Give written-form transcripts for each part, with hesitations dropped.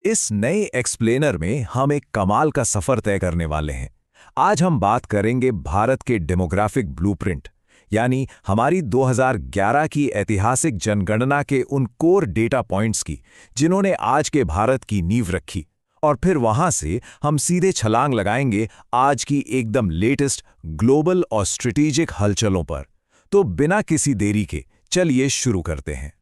इस नए एक्सप्लेनर में हम एक कमाल का सफर तय करने वाले हैं। आज हम बात करेंगे भारत के डेमोग्राफिक ब्लूप्रिंट, यानी हमारी 2011 की ऐतिहासिक जनगणना के उन कोर डेटा पॉइंट्स की, जिन्होंने आज के भारत की नींव रखी। और फिर वहां से हम सीधे छलांग लगाएंगे आज की एकदम लेटेस्ट ग्लोबल और स्ट्रेटेजिक हलचलों पर। तो बिना किसी देरी के चलिए शुरू करते हैं।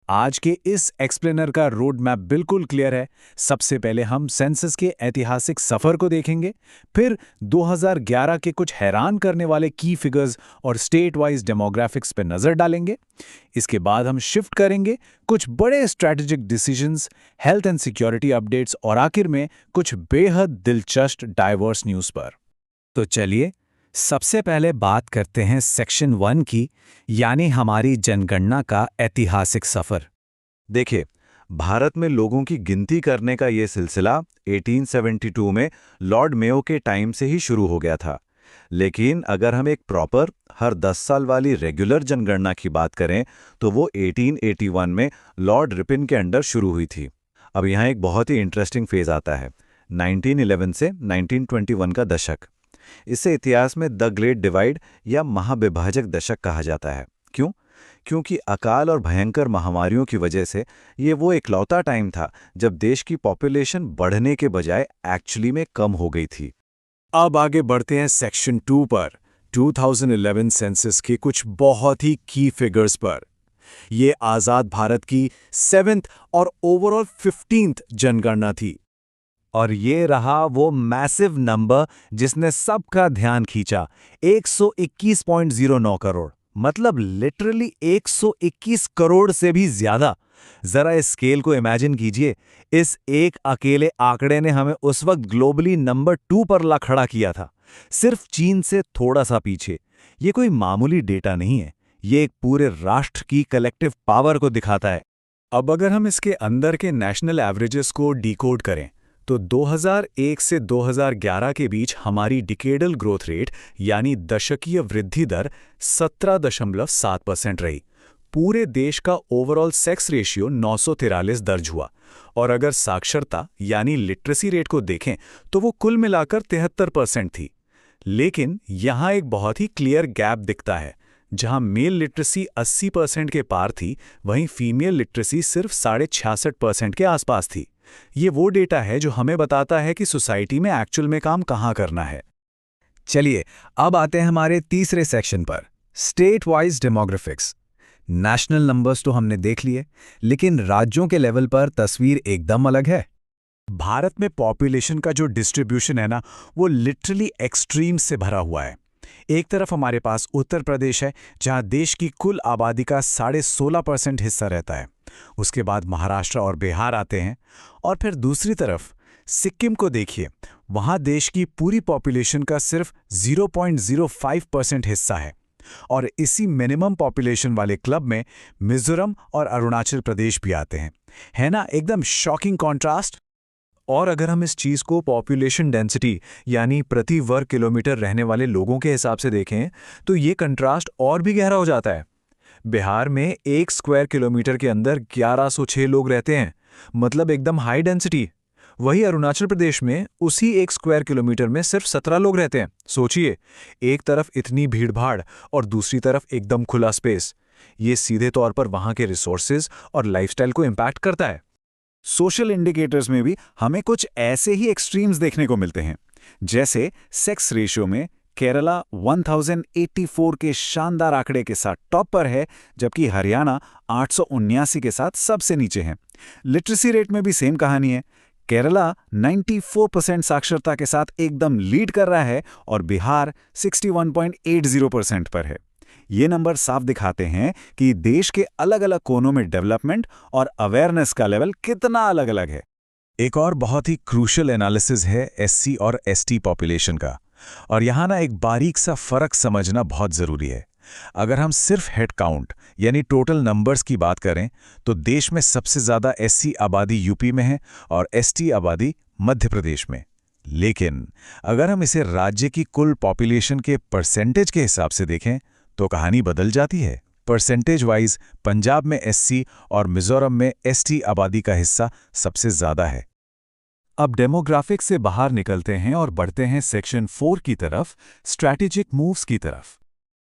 आज के इस एक्सप्लेनर का रोड मैप बिल्कुल क्लियर है। सबसे पहले हम सेंसस के ऐतिहासिक सफर को देखेंगे, फिर 2011 के कुछ हैरान करने वाले की फिगर्स और स्टेट वाइज डेमोग्राफिक्स पर नजर डालेंगे। इसके बाद हम शिफ्ट करेंगे कुछ बड़े strategic decisions, health and security updates और आखिर में कुछ बेहद दिलचस्प डाइवर्स न्यूज़ पर। तो चलिए सबसे पहले बात करते हैं सेक्शन 1 की, यानी हमारी जनगणना का ऐतिहासिक सफर। देखिए, भारत में लोगों की गिनती करने का ये सिलसिला 1872 में लॉर्ड मेयो के टाइम से ही शुरू हो गया था। लेकिन अगर हम एक प्रॉपर हर 10 साल वाली रेगुलर जनगणना की बात करें तो वो 1881 में लॉर्ड रिपिन के अंडर शुरू हुई थी। अब यहाँ एक बहुत ही इंटरेस्टिंग फेज आता है, 1911 से 1921 का दशक। इसे इतिहास में द ग्रेट डिवाइड या महाविभाजक दशक कहा जाता है। क्यों? क्योंकि अकाल और भयंकर महामारियों की वजह से ये वो इकलौता टाइम था जब देश की पॉपुलेशन बढ़ने के बजाय एक्चुअली में कम हो गई थी। अब आगे बढ़ते हैं सेक्शन 2 पर, 2011 सेंसस के कुछ बहुत ही की फिगर्स पर। ये आज़ाद भारत की 7th और ओवरऑल 15th जनगणना थी। और ये रहा वो मैसिव नंबर जिसने सबका ध्यान खींचा, 121.09 करोड़। मतलब लिटरली 121 करोड़ से भी ज्यादा। जरा इस स्केल को इमेजिन कीजिए। इस एक अकेले आंकड़े ने हमें उस वक्त ग्लोबली नंबर 2 पर ला खड़ा किया था, सिर्फ चीन से थोड़ा सा पीछे। ये कोई मामूली डेटा नहीं है, ये एक पूरे राष्ट्र की कलेक्टिव पावर को दिखाता है। अब अगर हम इसके अंदर के नेशनल एवरेजेस को डिकोड करें तो 2001 से 2011 के बीच हमारी डिकेडल ग्रोथ रेट यानी दशकीय वृद्धि दर 17.7% रही। पूरे देश का ओवरऑल सेक्स रेशियो 943 दर्ज हुआ। और अगर साक्षरता यानी लिटरेसी रेट को देखें तो वो कुल मिलाकर 73% थी। लेकिन यहाँ एक बहुत ही क्लियर गैप दिखता है। जहाँ मेल लिटरेसी 80% के पार थी, वहीं फीमेल लिटरेसी सिर्फ 66.5% के आसपास थी। ये वो डेटा है जो हमें बताता है कि सोसाइटी में एक्चुअल में काम कहाँ करना है। चलिए अब आते हैं हमारे तीसरे सेक्शन पर, state wise demographics. National numbers तो हमने देख लिए, लेकिन राज्यों के लेवल पर तस्वीर एकदम अलग है। भारत में पॉपुलेशन का जो डिस्ट्रीब्यूशन है ना, वो लिटरली एक्सट्रीम से भरा हुआ है। एक तरफ हमारे पास उत्तर प्रदेश है, जहां देश की कुल आबादी का 16.5% हिस्सा रहता है। उसके बाद महाराष्ट्र और बिहार आते हैं। और फिर दूसरी तरफ सिक्किम को देखिए, वहां देश की पूरी पॉपुलेशन का सिर्फ 0.05% हिस्सा है। और इसी मिनिमम पॉपुलेशन वाले क्लब में मिजोरम और अरुणाचल प्रदेश भी आते हैं। है ना एकदम शॉकिंग कॉन्ट्रास्ट। और अगर हम इस चीज़ को पॉपुलेशन डेंसिटी यानी प्रति वर्ग किलोमीटर रहने वाले लोगों के हिसाब से देखें तो ये कंट्रास्ट और भी गहरा हो जाता है। बिहार में 1 स्क्वायर किलोमीटर के अंदर 1106 लोग रहते हैं, मतलब एकदम हाई डेंसिटी। वहीं अरुणाचल प्रदेश में उसी 1 स्क्वायर किलोमीटर में सिर्फ 17 लोग रहते हैं। सोचिए, एक तरफ इतनी भीड़भाड़ और दूसरी तरफ एकदम खुला स्पेस। ये सीधे तौर पर वहाँ के रिसोर्सेज और लाइफस्टाइल को इम्पैक्ट करता है। सोशल इंडिकेटर्स में भी हमें कुछ ऐसे ही एक्सट्रीम्स देखने को मिलते हैं। जैसे सेक्स रेशियो में केरला 1084 के शानदार आंकड़े के साथ टॉप पर है, जबकि हरियाणा 879 के साथ सबसे नीचे है। लिटरेसी रेट में भी सेम कहानी है। केरला 94% साक्षरता के साथ एकदम लीड कर रहा है और बिहार 61.80% पर है। ये नंबर साफ दिखाते हैं कि देश के अलग अलग कोनों में डेवलपमेंट और अवेयरनेस का लेवल कितना अलग अलग है। एक और बहुत ही क्रूशियल एनालिसिस है एससी और एसटी पॉपुलेशन का। और यहाँ ना एक बारीक सा फर्क समझना बहुत ज़रूरी है। अगर हम सिर्फ हेड काउंट यानी टोटल नंबर्स की बात करें तो देश में सबसे ज़्यादा एससी आबादी यूपी में है और एसटी आबादी मध्य प्रदेश में। लेकिन अगर हम इसे राज्य की कुल पॉपुलेशन के परसेंटेज के हिसाब से देखें तो कहानी बदल जाती है। परसेंटेज वाइज पंजाब में एससी और मिजोरम में एसटी आबादी का हिस्सा सबसे ज़्यादा है। अब डेमोग्राफिक्स से बाहर निकलते हैं और बढ़ते हैं सेक्शन 4 की तरफ, स्ट्रैटेजिक मूव्स की तरफ।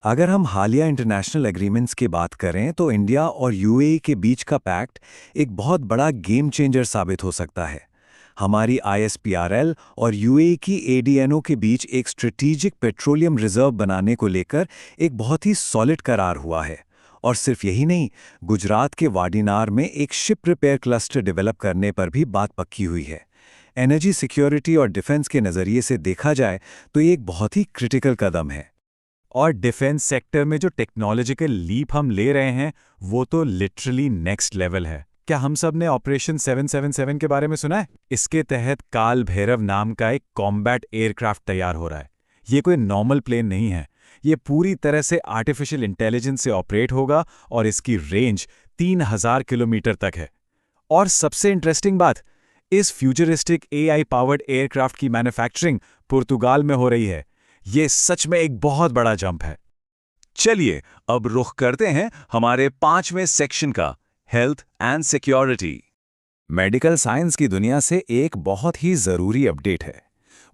अगर हम हालिया इंटरनेशनल एग्रीमेंट्स की बात करें तो इंडिया और यूएई के बीच का पैक्ट एक बहुत बड़ा गेम चेंजर साबित हो सकता है। हमारी आईएसपीआरएल और यूएई की एडीएनओ के बीच एक स्ट्रेटेजिक पेट्रोलियम रिजर्व बनाने को लेकर एक बहुत ही सॉलिड करार हुआ है। और सिर्फ यही नहीं, गुजरात के वाडीनार में एक शिप रिपेयर क्लस्टर डेवलप करने पर भी बात पक्की हुई है। एनर्जी सिक्योरिटी और डिफेंस के नज़रिए से देखा जाए तो ये एक बहुत ही क्रिटिकल कदम है। और डिफेंस सेक्टर में जो टेक्नोलॉजिकल लीप हम ले रहे हैं वो तो लिटरली नेक्स्ट लेवल है। क्या हम सब ने ऑपरेशन 777 के बारे में सुना है? इसके तहत काल भैरव नाम का एक कॉम्बैट एयरक्राफ्ट तैयार हो रहा है। ये कोई नॉर्मल प्लेन नहीं है, ये पूरी तरह से आर्टिफिशियल इंटेलिजेंस से ऑपरेट होगा और इसकी रेंज 3000 किलोमीटर तक है। और सबसे इंटरेस्टिंग बात, इस फ्यूचरिस्टिक एआई पावर्ड एयरक्राफ्ट की मैन्युफैक्चरिंग पुर्तगाल में हो रही है। ये सच में एक बहुत बड़ा जंप है। चलिए अब रुख करते हैं हमारे 5वें सेक्शन का, health and security. Medical science की दुनिया से एक बहुत ही ज़रूरी अपडेट है।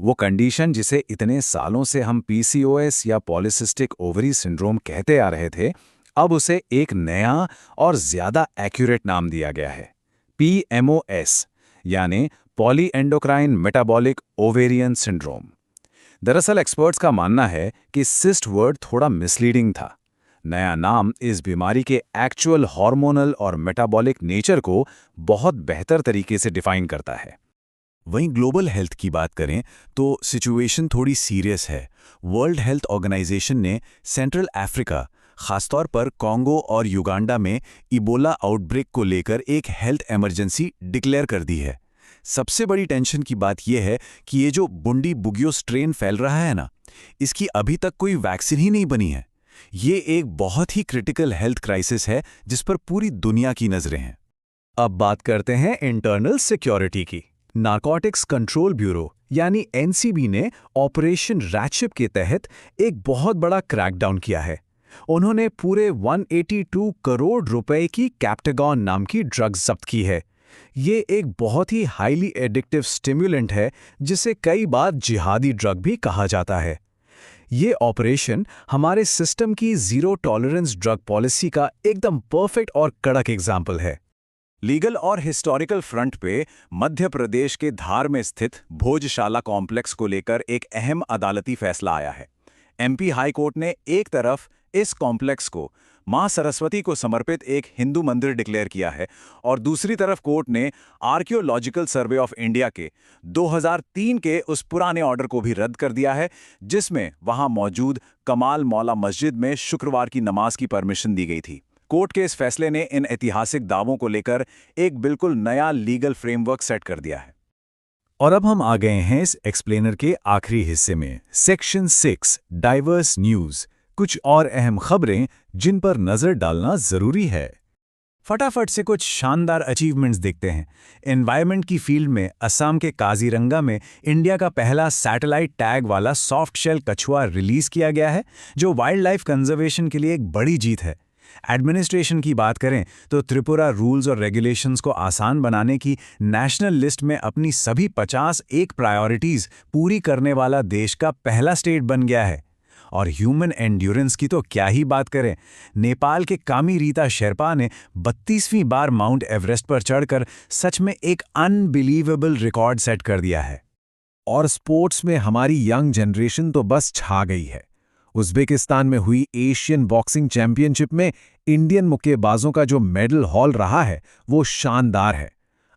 वो कंडीशन जिसे इतने सालों से हम पीसीओएस या पॉलीसिस्टिक ओवरी सिंड्रोम कहते आ रहे थे, अब उसे एक नया और ज़्यादा एक्यूरेट नाम दिया गया है, PMOS, यानी poly endocrine metabolic ovarian syndrome. दरअसल एक्सपर्ट्स का मानना है कि सिस्ट वर्ड थोड़ा मिसलीडिंग था। नया नाम इस बीमारी के एक्चुअल हार्मोनल और मेटाबॉलिक नेचर को बहुत बेहतर तरीके से डिफाइन करता है। वहीं ग्लोबल हेल्थ की बात करें तो सिचुएशन थोड़ी सीरियस है। वर्ल्ड हेल्थ ऑर्गेनाइजेशन ने सेंट्रल अफ्रीका, खासतौर पर कॉन्गो और युगांडा में इबोला आउटब्रेक को लेकर एक हेल्थ इमरजेंसी डिक्लेयर कर दी है। सबसे बड़ी टेंशन की बात यह है कि ये जो बुंडी बुगियो स्ट्रेन फैल रहा है ना, इसकी अभी तक कोई वैक्सीन ही नहीं बनी है। ये एक बहुत ही क्रिटिकल हेल्थ क्राइसिस है जिस पर पूरी दुनिया की नजरें हैं। अब बात करते हैं इंटरनल सिक्योरिटी की। नारकोटिक्स कंट्रोल ब्यूरो यानी एनसीबी ने ऑपरेशन रैटशिप के तहत एक बहुत बड़ा क्रैकडाउन किया है। उन्होंने पूरे 182 करोड़ रुपए की कैप्टागॉन नाम की ड्रग्स जब्त की है। ये एक बहुत ही हाईली एडिक्टिव स्टिम्युलेंट है जिसे कई बार जिहादी ड्रग भी कहा जाता है। ये ऑपरेशन हमारे सिस्टम की जीरो टॉलरेंस ड्रग पॉलिसी का एकदम परफेक्ट और कड़क एग्जाम्पल है। लीगल और हिस्टोरिकल फ्रंट पे मध्य प्रदेश के धार में स्थित भोजशाला कॉम्प्लेक्स को लेकर एक अहम अदालती फैसला आया है। एमपी हाई कोर्ट ने एक तरफ इस कॉम्प्लेक्स को मां सरस्वती को समर्पित एक हिंदू मंदिर डिक्लेयर किया है और दूसरी तरफ कोर्ट ने आर्कियोलॉजिकल सर्वे ऑफ इंडिया के 2003 के उस पुराने ऑर्डर को भी रद्द कर दिया है जिसमें वहां मौजूद कमाल मौला मस्जिद में शुक्रवार की नमाज की परमिशन दी गई थी। कोर्ट के इस फैसले ने इन ऐतिहासिक दावों को लेकर एक बिल्कुल नया लीगल फ्रेमवर्क सेट कर दिया है। और अब हम आ गए हैं इस एक्सप्लेनर के आखिरी हिस्से में, सेक्शन 6, डाइवर्स न्यूज़, कुछ और अहम खबरें जिन पर नजर डालना जरूरी है। फटाफट से कुछ शानदार अचीवमेंट्स देखते हैं। एनवायरनमेंट की फील्ड में असम के काजीरंगा में इंडिया का पहला सैटेलाइट टैग वाला सॉफ्ट शेल कछुआ रिलीज किया गया है, जो वाइल्ड लाइफ कंजर्वेशन के लिए एक बड़ी जीत है। एडमिनिस्ट्रेशन की बात करें तो त्रिपुरा रूल्स और रेगुलेशंस को आसान बनाने की नेशनल लिस्ट में अपनी सभी 51 प्रायोरिटीज पूरी करने वाला देश का पहला स्टेट बन गया है। और ह्यूमन एंड्योरेंस की तो क्या ही बात करें, नेपाल के कामी रीता शेरपा ने 32वीं बार माउंट एवरेस्ट पर चढ़कर सच में एक अनबिलीवेबल रिकॉर्ड सेट कर दिया है। और स्पोर्ट्स में हमारी यंग जनरेशन तो बस छा गई है। उज़्बेकिस्तान में हुई एशियन बॉक्सिंग चैंपियनशिप में इंडियन मुक्केबाजों का जो मेडल हॉल रहा है वो शानदार है।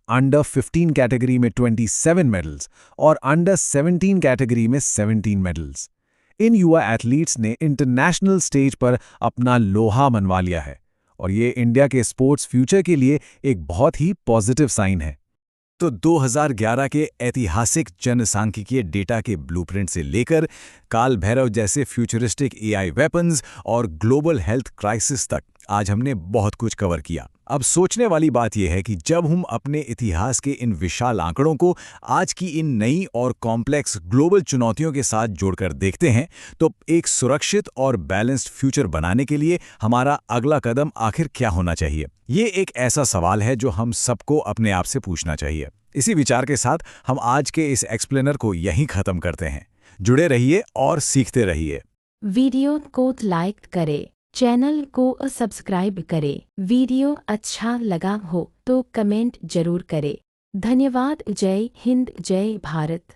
अंडर 15 कैटेगरी में 27 मेडल्स और अंडर 17 कैटेगरी में 17 मेडल्स। इन युवा एथलीट्स ने इंटरनेशनल स्टेज पर अपना लोहा मनवा लिया है और ये इंडिया के स्पोर्ट्स फ्यूचर के लिए एक बहुत ही पॉजिटिव साइन है। तो 2011 के ऐतिहासिक जनसांख्यिकीय डेटा के ब्लूप्रिंट से लेकर काल भैरव जैसे फ्यूचरिस्टिक एआई वेपन्स और ग्लोबल हेल्थ क्राइसिस तक आज हमने बहुत कुछ कवर किया। अब सोचने वाली बात यह है कि जब हम अपने इतिहास के इन विशाल आंकड़ों को आज की इन नई और कॉम्प्लेक्स ग्लोबल चुनौतियों के साथ जोड़कर देखते हैं तो एक सुरक्षित और बैलेंस्ड फ्यूचर बनाने के लिए हमारा अगला कदम आखिर क्या होना चाहिए? ये एक ऐसा सवाल है जो हम सबको अपने आप से पूछना चाहिए। इसी विचार के साथ हम आज के इस एक्सप्लेनर को यहीं खत्म करते हैं। जुड़े रहिए और सीखते रहिए। वीडियो को लाइक करें, चैनल को सब्सक्राइब करें। वीडियो अच्छा लगा हो तो कमेंट जरूर करें। धन्यवाद। जय हिंद, जय भारत।